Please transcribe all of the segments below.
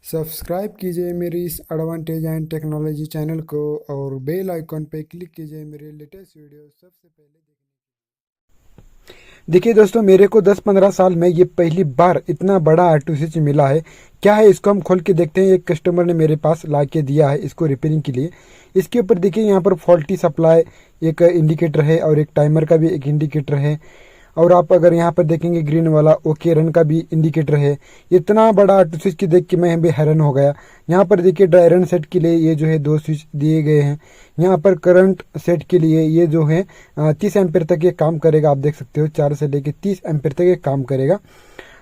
Subscribe कीजिए मेरी इस एडवांटेज एंड टेक्नोलॉजी चैनल को और बेल आइकॉन पे क्लिक कीजिए मेरे लेटेस्ट वीडियो सबसे पहले देखने। देखिए दोस्तों, मेरे को 10-15 साल में ये पहली बार इतना बड़ा ऑटो स्विच मिला है। क्या है इसको हम खोल के देखते हैं। एक कस्टमर ने मेरे पास ला के दिया है इसको रिपेयरिंग के लिए। इसके ऊपर देखिए यहाँ पर फॉल्टी सप्लाई एक इंडिकेटर है और एक टाइमर का भी एक इंडिकेटर है। और आप अगर यहाँ पर देखेंगे ग्रीन वाला ओके रन का भी इंडिकेटर है। इतना बड़ा ऑटो स्विच की देख के मैं भी हैरान हो गया। यहाँ पर देखिए ड्राई रन सेट के लिए ये जो है 2 स्विच दिए गए हैं। यहाँ पर करंट सेट के लिए ये जो है 30 एम्पेयर तक ये काम करेगा। आप देख सकते हो 4 से लेके 30 एम्पेयर तक ये काम करेगा।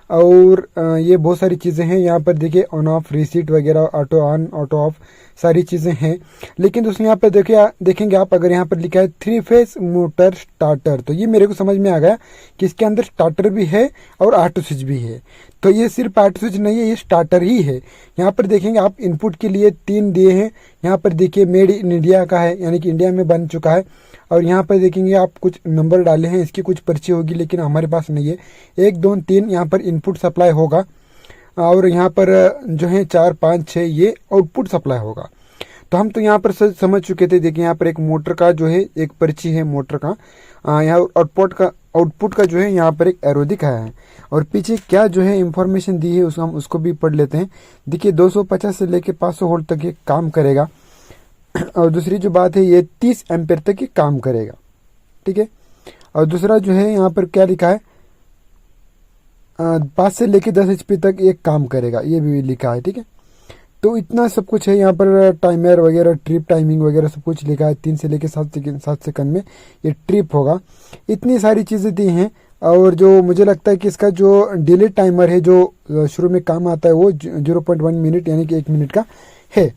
और ये बहुत सारी चीज़ें हैं। यहाँ पर देखिए ऑन ऑफ रिसीट वगैरह, ऑटो ऑन ऑटो ऑफ सारी चीज़ें हैं। लेकिन दोस्तों यहाँ पर देखिए देखेंगे आप, अगर यहाँ पर लिखा है 3 फेज मोटर स्टार्टर, तो ये मेरे को समझ में आ गया कि इसके अंदर स्टार्टर भी है और ऑटो स्विच भी है। तो ये सिर्फ ऑटो स्विच नहीं है, ये स्टार्टर ही है। यहाँ पर देखेंगे आप इनपुट के लिए 3 दिए हैं। यहाँ पर देखिए मेड इन इंडिया का है, यानी कि इंडिया में बन चुका है। और यहाँ पर देखेंगे आप कुछ नंबर डाले हैं, इसकी कुछ पर्ची होगी लेकिन हमारे पास नहीं है। 1 2 3 यहाँ पर इनपुट सप्लाई होगा और यहाँ पर जो है 4 5 6 ये आउटपुट सप्लाई होगा। तो हम तो यहाँ पर समझ चुके थे। देखिए यहाँ पर एक मोटर का जो है एक पर्ची है मोटर का। यहाँ आउटपुट का जो है यहाँ पर एक एरो दिखाया है और पीछे क्या जो है इंफॉर्मेशन दी है हम उसको भी पढ़ लेते हैं। देखिए 250 से लेके 500 वोल्ट तक ये काम करेगा। और दूसरी जो बात है ये 30 एम्पेयर तक ये काम करेगा, ठीक है। और दूसरा जो है यहाँ पर क्या लिखा है 5 से लेके 10 HP तक ये काम करेगा, ये भी लिखा है, ठीक है। तो इतना सब कुछ है। यहाँ पर टाइमर वगैरह, ट्रिप टाइमिंग वगैरह सब कुछ लिखा है। 3 से लेके 7 सेकंड में ये ट्रिप होगा। इतनी सारी चीज़ें दी हैं। और जो मुझे लगता है कि इसका जो डिले टाइमर है जो शुरू में काम आता है वो 0.1 मिनट यानी कि 1 मिनट का है।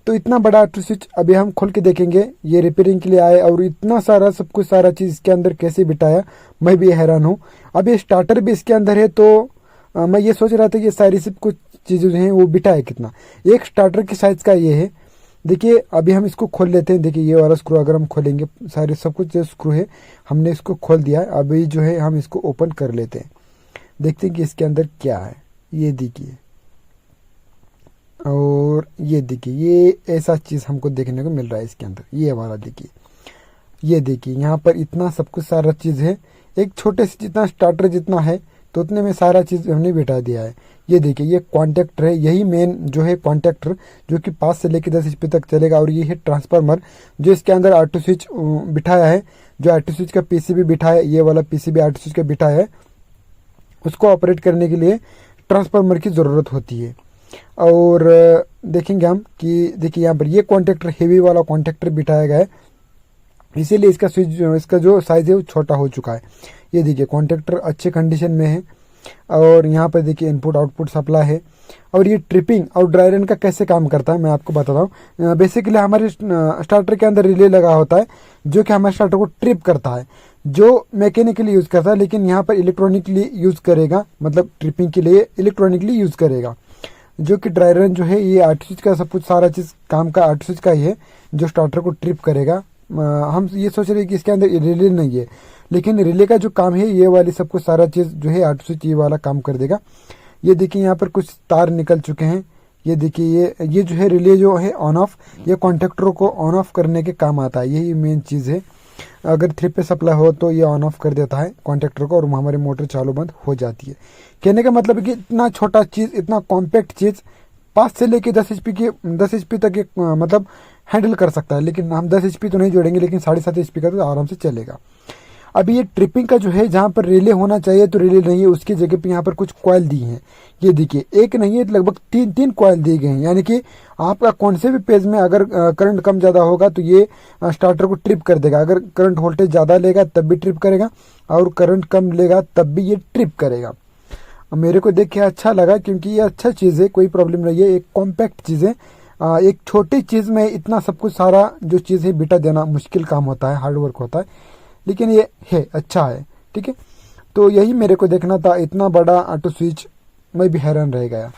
तो इतना बड़ा ऑटो स्विच अभी हम खोल के देखेंगे। ये रिपेयरिंग के लिए आए और इतना सारा सब कुछ सारा चीज़ इसके अंदर कैसे बिठाया, मैं भी हैरान हूँ। अब ये स्टार्टर भी इसके अंदर है। तो मैं ये सोच रहा था कि ये सारी सब कुछ चीज़ें जो हैं वो बिठाए कितना। एक स्टार्टर की साइज़ का ये है। देखिए अभी हम इसको खोल लेते हैं। देखिए ये वाला स्क्रू अगर हम खोलेंगे, सारे सब कुछ जो स्क्रू है हमने इसको खोल दिया है। अभी जो है हम इसको ओपन कर लेते हैं, देखते हैं कि इसके अंदर क्या है। ये देखिए, और ये देखिए ये ऐसा चीज़ हमको देखने को मिल रहा है इसके अंदर। ये वाला देखिए, ये देखिए यहाँ पर इतना सब कुछ सारा चीज़ है। एक छोटे से जितना स्टार्टर जितना है तो उतने में सारा चीज़ हमने बिठा दिया है। ये देखिए ये कॉन्टेक्टर है, यही मेन जो है कॉन्टेक्टर जो कि 5 से लेकर 10 HP तक चलेगा। और ये है ट्रांसफार्मर जो इसके अंदर ऑटो स्विच बिठाया है। जो ऑटो स्विच का PCB बिठाया है, ये वाला PCB ऑटो स्विच का बिठाया है, उसको ऑपरेट करने के लिए ट्रांसफार्मर की ज़रूरत होती है। और देखेंगे हम कि देखिए यहाँ पर ये कॉन्टेक्टर हेवी वाला कॉन्टेक्टर बिठाया गया है, इसीलिए इसका स्विच इसका जो साइज़ है वो छोटा हो चुका है। ये देखिए कॉन्टेक्टर अच्छे कंडीशन में है। और यहाँ पर देखिए इनपुट आउटपुट सप्लाई है। और ये ट्रिपिंग और ड्राई रन का कैसे काम करता है मैं आपको बताता हूँ। बेसिकली हमारे स्टार्टर के अंदर रिले लगा होता है जो कि हमारे स्टार्टर को ट्रिप करता है, जो मैकेनिकली यूज़ करता है, लेकिन यहाँ पर इलेक्ट्रॉनिकली यूज़ करेगा। मतलब ट्रिपिंग के लिए इलेक्ट्रॉनिकली यूज़ करेगा। जो कि ड्राई रन जो है ये ऑटो स्विच का सब कुछ सारा चीज़ काम का ऑटो स्विच का ही है जो स्टार्टर को ट्रिप करेगा। हम ये सोच रहे हैं कि इसके अंदर रिले नहीं है, लेकिन रिले का जो काम है ये वाली सब कुछ सारा चीज़ जो है ऑटो स्विच ये वाला काम कर देगा। ये देखिए यहाँ पर कुछ तार निकल चुके हैं। ये देखिए ये जो है रिले जो है ऑन ऑफ, ये कॉन्टेक्टरों को ऑन ऑफ करने के काम आता है। यही मेन चीज़ है। अगर 3 पे सप्लाई हो तो ये ऑन ऑफ कर देता है कॉन्टेक्टर को और हमारी मोटर चालू बंद हो जाती है। कहने का मतलब है कि इतना छोटा चीज़, इतना कॉम्पैक्ट चीज़ 5 से लेके 10 HP तक एक मतलब हैंडल कर सकता है। लेकिन हम 10 HP तो नहीं जोड़ेंगे, लेकिन 7.5 HP का तो आराम से चलेगा। अभी ये ट्रिपिंग का जो है जहाँ पर रिले होना चाहिए तो रिले नहीं है, उसकी जगह पे यहाँ पर कुछ कॉइल दी हैं। ये देखिए एक नहीं है, लगभग 3 कॉइल दिए गए हैं। यानी कि आपका कौन से भी पेज में अगर करंट कम ज़्यादा होगा तो ये स्टार्टर को ट्रिप कर देगा। अगर करंट वोल्टेज ज़्यादा लेगा तब भी ट्रिप करेगा और करंट कम लेगा तब भी ये ट्रिप करेगा। मेरे को देख के अच्छा लगा क्योंकि ये अच्छा चीज़ है, कोई प्रॉब्लम नहीं है। एक कॉम्पैक्ट चीज़ है। एक छोटी चीज़ में इतना सब कुछ सारा जो चीज़ है बिठा देना मुश्किल काम होता है, हार्ड वर्क होता है, लेकिन ये है अच्छा है, ठीक है। तो यही मेरे को देखना था। इतना बड़ा ऑटो स्विच मैं भी हैरान रह गया।